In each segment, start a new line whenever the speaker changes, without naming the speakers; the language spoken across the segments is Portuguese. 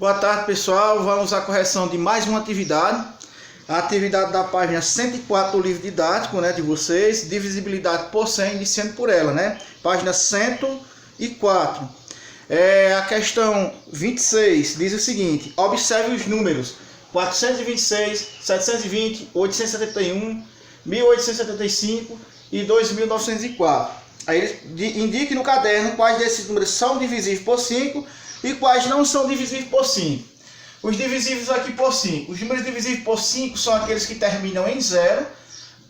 Boa tarde, pessoal. Vamos à correção de mais uma atividade. A atividade da página 104 do livro didático, de vocês. Divisibilidade por 100, iniciando por ela, Página 104. A questão 26 diz o seguinte: observe os números 426, 720, 871, 1875 e 2904. Aí ele indique no caderno quais desses números são divisíveis por 5 e quais não são divisíveis por 5. Os divisíveis aqui por 5. Os números divisíveis por 5 são aqueles que terminam em 0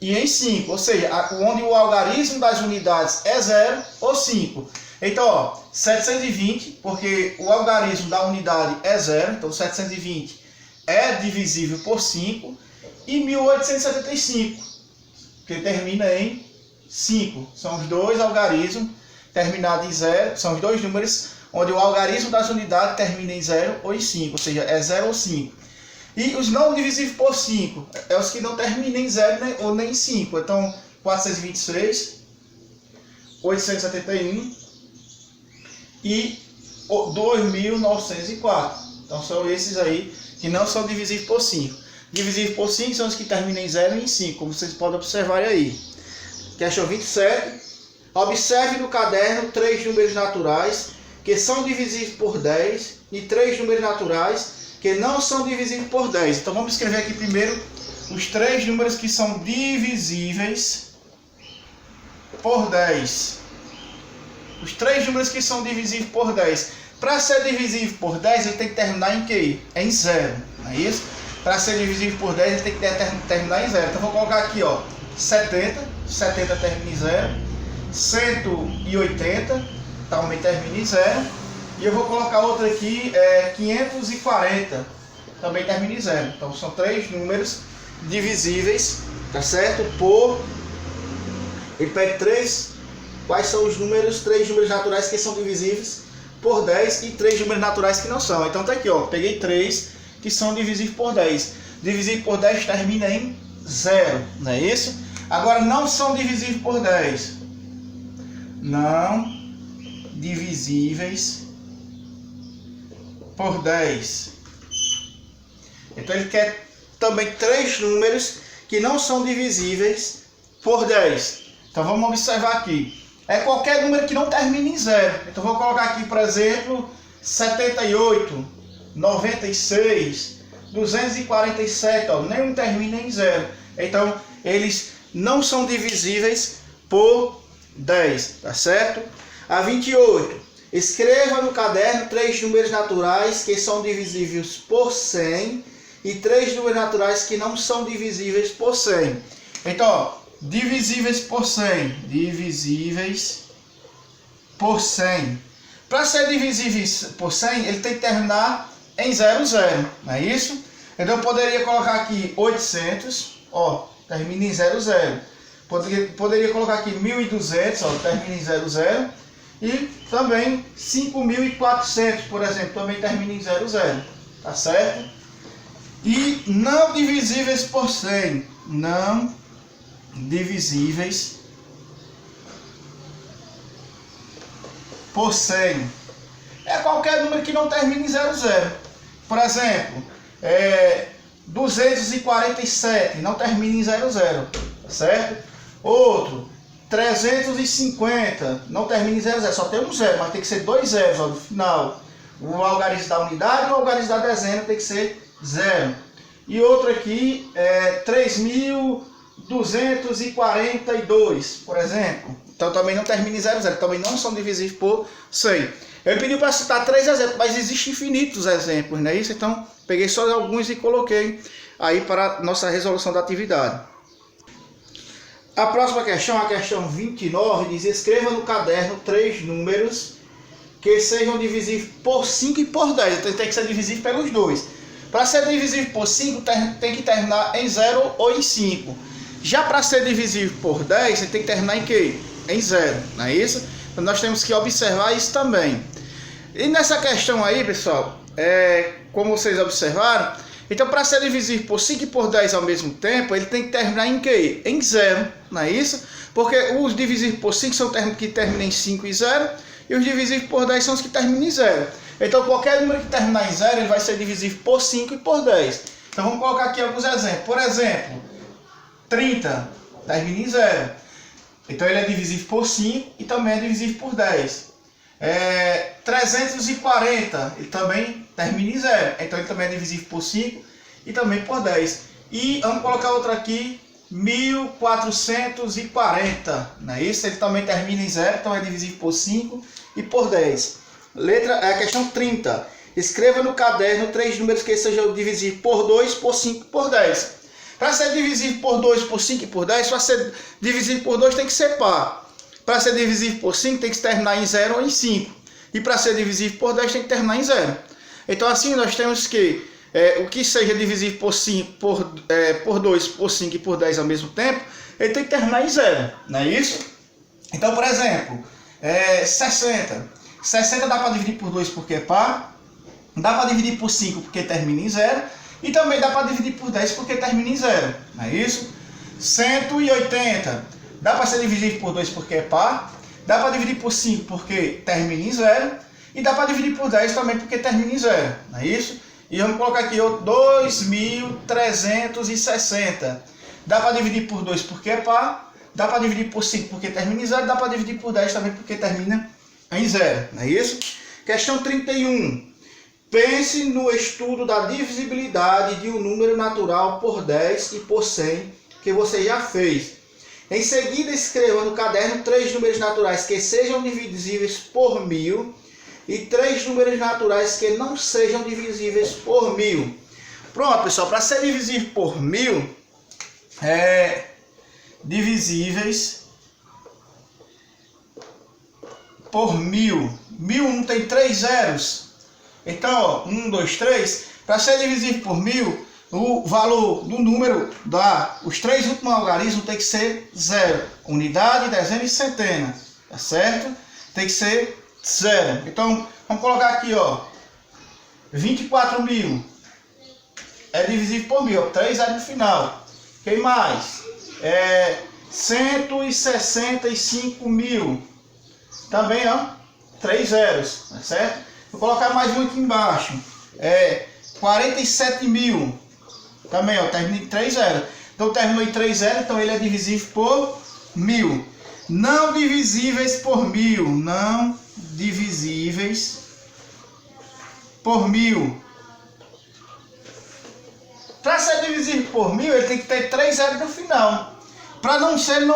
e em 5. Ou seja, onde o algarismo das unidades é 0 ou 5. Então, 720, porque o algarismo da unidade é 0. Então, 720 é divisível por 5. E 1875, que termina em 5. São os dois algarismos terminados em 0. São os dois números onde o algarismo das unidades termina em 0 ou em 5, ou seja, é 0 ou 5. E os não divisíveis por 5 é os que não terminam em 0 ou nem em 5. Então, 426, 871 e 2904. Então, são esses aí que não são divisíveis por 5. Divisíveis por 5 são os que terminam em 0 e em 5, como vocês podem observar aí. Questão 27. Observe no caderno 3 números naturais que são divisíveis por 10 e 3 números naturais que não são divisíveis por 10. Então vamos escrever aqui primeiro os 3 números que são divisíveis por 10. Os 3 números que são divisíveis por 10. Para ser divisível por 10, ele tem que terminar em quê? Em 0, não é isso? Para ser divisível por 10, ele tem que terminar em 0. Então vou colocar aqui, 70. 70 termina em 0. 180 também termina em 0. E eu vou colocar outra aqui, 540, também termina em 0. Então são 3 números divisíveis, tá certo? Ele pede 3, quais são os números, 3 números naturais que são divisíveis por 10 e 3 números naturais que não são. Então tá aqui, peguei 3 que são divisíveis por 10. Divisível por 10 termina em 0, não é isso? Agora não são divisíveis por 10. Não divisíveis por 10. Então ele quer também 3 números que não são divisíveis por 10. Então vamos observar aqui. É qualquer número que não termine em 0. Então vou colocar aqui, por exemplo, 78, 96, 247, nenhum termina em 0. Então eles não são divisíveis por 10, tá certo? A 28. Escreva no caderno 3 números naturais que são divisíveis por 100 e 3 números naturais que não são divisíveis por 100. Então, divisíveis por 100. Divisíveis por 100. Para ser divisíveis por 100, ele tem que terminar em 0, 0. Não é isso? Então, eu poderia colocar aqui 800, termina em 0, 0. Poderia colocar aqui 1.200, termina em 0, 0. E também 5.400, por exemplo, também termina em 0, 0. Tá certo? E não divisíveis por 100. Não divisíveis por 100. É qualquer número que não termine em 0, 0. Por exemplo, 247 não termina em 0, 0. Tá certo? Outro, 350 não termina em 0, 0. Só tem um 0, mas tem que ser 2 zeros no final. O algarismo da unidade e o algarismo da dezena tem que ser 0. E outro aqui é 3.242, por exemplo. Então também não termina em 0, 0. Também não são divisíveis por 100. Ele pediu para citar 3 exemplos, mas existem infinitos exemplos, não é isso? Então peguei só alguns e coloquei aí para a nossa resolução da atividade. A próxima questão, a questão 29, diz: escreva no caderno 3 números que sejam divisíveis por 5 e por 10. Então tem que ser divisível pelos dois. Para ser divisível por 5, tem que terminar em 0 ou em 5. Já para ser divisível por 10, você tem que terminar em quê? Em 0, não é isso? Então nós temos que observar isso também. E nessa questão aí, pessoal, como vocês observaram, então para ser divisível por 5 e por 10 ao mesmo tempo, ele tem que terminar em quê? Em 0, não é isso? Porque os divisíveis por 5 são que terminam em 5 e 0, e os divisíveis por 10 são os que terminam em 0. Então qualquer número que terminar em 0, ele vai ser divisível por 5 e por 10. Então vamos colocar aqui alguns exemplos. Por exemplo, 30 termina em 0. Então ele é divisível por 5 e também é divisível por 10. 340, ele também termina em 0. Então ele também é divisível por 5 e também por 10. E vamos colocar outro aqui, 1440. Não é isso? Ele também termina em 0, então é divisível por 5 e por 10. Questão 30. Escreva no caderno 3 números que sejam divisíveis por 2, por 5 e por 10. Para ser divisível por 2, por 5 e por 10, para ser divisível por 2 tem que ser par. Para ser divisível por 5 tem que terminar em 0 ou em 5. E para ser divisível por 10 tem que terminar em 0. Então assim nós temos que o que seja divisível por 5, por 2, por 5 e por 10 ao mesmo tempo, ele tem que terminar em 0. Não é isso? Então, por exemplo, 60. 60 dá para dividir por 2 porque é par. Dá para dividir por 5 porque termina em 0. E também dá para dividir por 10 porque termina em 0. Não é isso? 180. Dá para ser dividido por 2 porque é par. Dá para dividir por 5 porque termina em 0. E dá para dividir por 10 também porque termina em 0. Não é isso? E vamos colocar aqui 2.360. Dá para dividir por 2 porque é par. Dá para dividir por 5 porque termina em 0. Dá para dividir por 10 também porque termina em 0. Não é isso? Questão 31. Pense no estudo da divisibilidade de um número natural por 10 e por 100 que você já fez. Em seguida, escreva no caderno 3 números naturais que sejam divisíveis por 1000 e 3 números naturais que não sejam divisíveis por 1000. Pronto, pessoal, para ser divisível por 1000, divisíveis por 1000. 1000 não tem 3 zeros. Então, 1, 2, 3. Para ser divisível por 1000, o valor do número os 3 últimos algarismos tem que ser 0. Unidade, dezena e centena. Tá certo? Tem que ser 0. Então, vamos colocar aqui, 24.000 é divisível por 1000, 3 zeros no final. Quem mais? 165.000. Também, 3 zeros, tá certo? Vou colocar mais um aqui embaixo. 47.000. Também, termina em 3 zeros. Então, terminou em 3 zeros, então ele é divisível por 1000. Não divisíveis por 1000. Não divisíveis por 1000. Para ser divisível por 1000, ele tem que ter 3 zeros no final. Para não ser, ele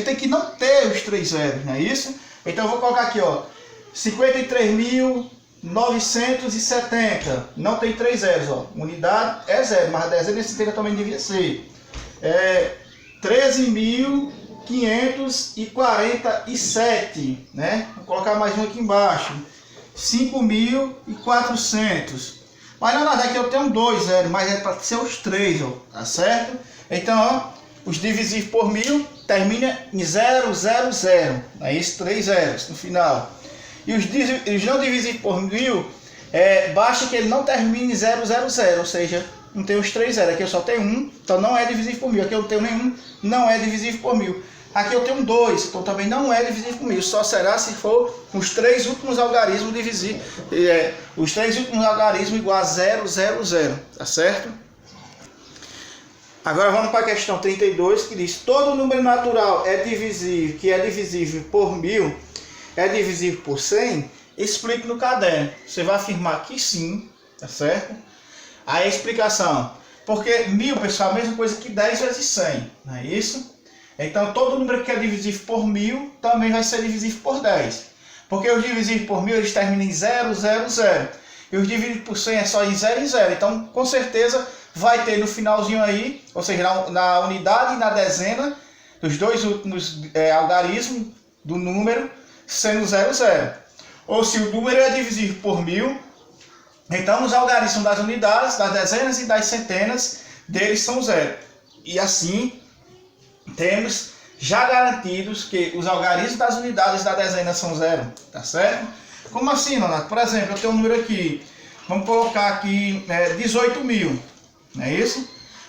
tem que não ter os 3 zeros, não é isso? Então, eu vou colocar aqui, 53.970. Não tem 3 zeros, Unidade é 0, mas a dezena e centena também devia ser. 13.547, né? Vou colocar mais um aqui embaixo. 5.400. Mas na verdade aqui eu tenho 2 zeros, mas é para ser os 3, tá certo? Então, os divisíveis por 1000 termina em 000, é isso, 3 zeros no final. E os não divisíveis por 1000, basta que ele não termine em 000, ou seja, não tem os 3 zeros. Aqui eu só tenho 1, então não é divisível por 1000. Aqui eu não tenho nenhum, não é divisível por 1000. Aqui eu tenho 2, então também não é divisível por 1000. Só será se for os 3 últimos algarismos divisíveis, os 3 últimos algarismos igual a 000, tá certo? Agora vamos para a questão 32, que diz: todo número natural que é divisível por 1000 é divisível por 100? Explique no caderno. Você vai afirmar que sim, tá certo? Aí a explicação. Porque 1000, pessoal, é a mesma coisa que 10 vezes 100, não é isso? Então, todo número que é divisível por 1000 também vai ser divisível por 10. Porque os divisíveis por 1000, eles terminam em 000. E os divisíveis por 100 é só em 0. Então, com certeza, vai ter no finalzinho aí, ou seja, na unidade e na dezena, dos 2 últimos algarismos do número, sendo 0. Ou se o número é divisível por 1000, então os algarismos das unidades, das dezenas e das centenas deles são 0. E assim, temos já garantidos que os algarismos das unidades da dezena são 0, tá certo? Como assim, Nonato? Por exemplo, eu tenho um número aqui, vamos colocar aqui 18.000, não é isso?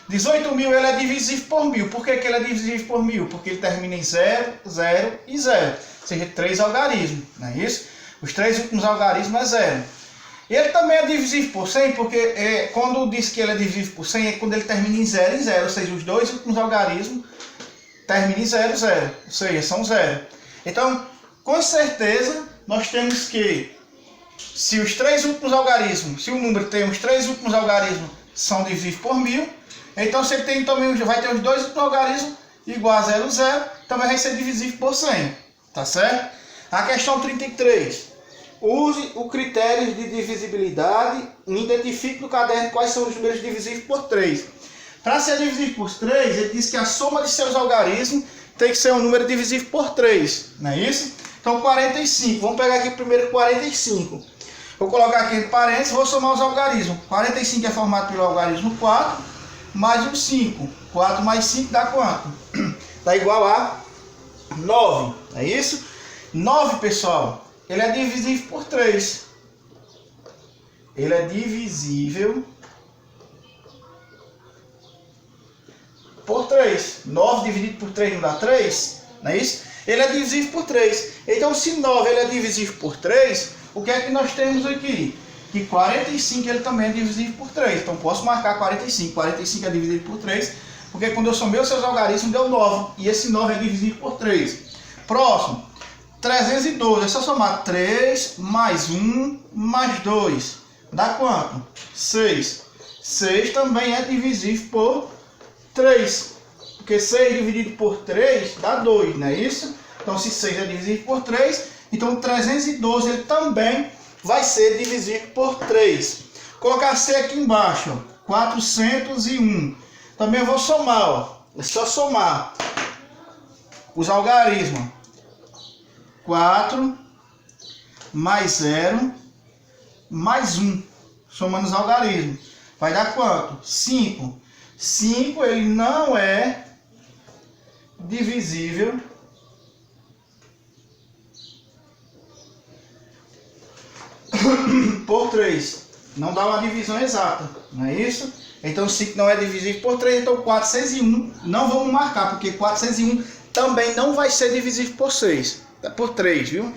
18.000 ele é divisível por 1000. Por que ele é divisível por 1000? Porque ele termina em 0, 0 e 0. Ou seja, 3 algarismos, não é isso? Os 3 últimos algarismos é 0. Ele também é divisível por 100, porque quando diz que ele é divisível por 100, é quando ele termina em 0 em 0, ou seja, os dois últimos algarismos terminam em 0, 0, ou seja, são 0. Então, com certeza, nós temos que, se os três últimos algarismos, se o número tem os três últimos algarismos são divisíveis por 1000, então se ele tem também, vai ter os dois últimos algarismos igual a 0, 0, também vai ser divisível por 100, tá certo? A questão 33. Use o critério de divisibilidade e identifique no caderno quais são os números divisíveis por 3. Para ser divisível por 3, ele diz que a soma de seus algarismos tem que ser um número divisível por 3, não é isso? Então 45, vamos pegar aqui primeiro 45. Vou colocar aqui entre parênteses, vou somar os algarismos. 45 é formado pelo algarismo 4, mais um 5. 4 mais 5 dá quanto? Dá igual a 9, é isso? 9, pessoal, ele é divisível por 3. Ele é divisível por 3. 9 dividido por 3 não dá 3, não é isso? Ele é divisível por 3. Então, se 9 ele é divisível por 3, o que é que nós temos aqui? Que 45 ele também é divisível por 3. Então, posso marcar 45. 45 é divisível por 3, porque quando eu somei os seus algarismos, deu 9. E esse 9 é divisível por 3. Próximo. 312, é só somar 3 mais 1 mais 2. Dá quanto? 6. 6 também é divisível por 3. Porque 6 dividido por 3 dá 2, não é isso? Então, se 6 é divisível por 3, então 312 ele também vai ser divisível por 3. Colocar C aqui embaixo, ó, 401. Também eu vou somar, ó. É só somar os algarismos. 4 mais 0 mais 1, somando os algarismos. Vai dar quanto? 5. 5 ele não é divisível por 3. Não dá uma divisão exata, não é isso? Então 5 não é divisível por 3, então 401 não vamos marcar, porque 401 também não vai ser divisível por 6. Por 3, viu?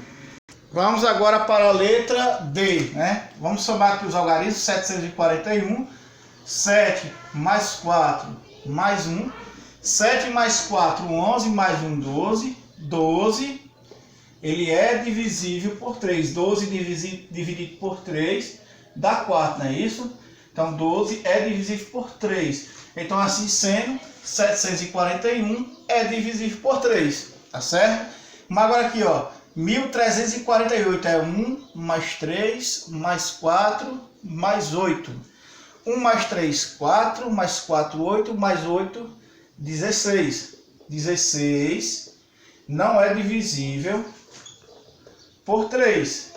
Vamos agora para a letra D, né? Vamos somar aqui os algarismos. 741, 7 mais 4 mais 1, 7 mais 4, 11, mais 1, 12, 12, ele é divisível por 3, 12 dividido por 3 dá 4, não é isso? Então 12 é divisível por 3, então assim sendo, 741 é divisível por 3, tá certo? Mas agora aqui, ó, 1348 é 1 mais 3 mais 4 mais 8. 1 mais 3, 4, mais 4, 8, mais 8, 16. 16 não é divisível por 3.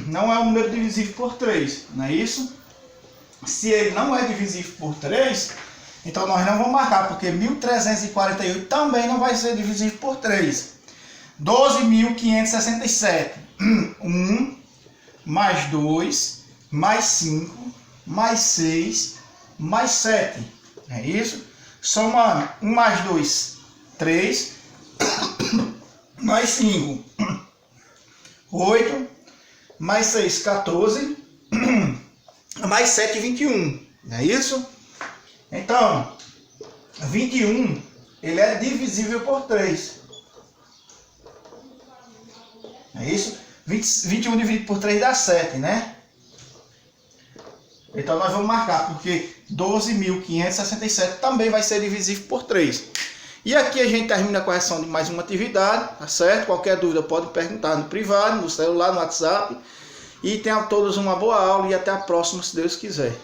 Não é um número divisível por 3, não é isso? Se ele não é divisível por 3, então nós não vamos marcar, porque 1348 também não vai ser divisível por 3. 12.567. 1 mais 2 mais 5 mais 6 mais 7. É isso? Somando 1 mais 2, 3. Mais 5, 8. Mais 6, 14. Mais 7, 21. Não é isso? Então, 21, ele é divisível por 3. É isso? 21 dividido por 3 dá 7, né? Então nós vamos marcar, porque 12.567 também vai ser divisível por 3. E aqui a gente termina a correção de mais uma atividade, tá certo? Qualquer dúvida pode perguntar no privado, no celular, no WhatsApp. E tenham todos uma boa aula e até a próxima, se Deus quiser.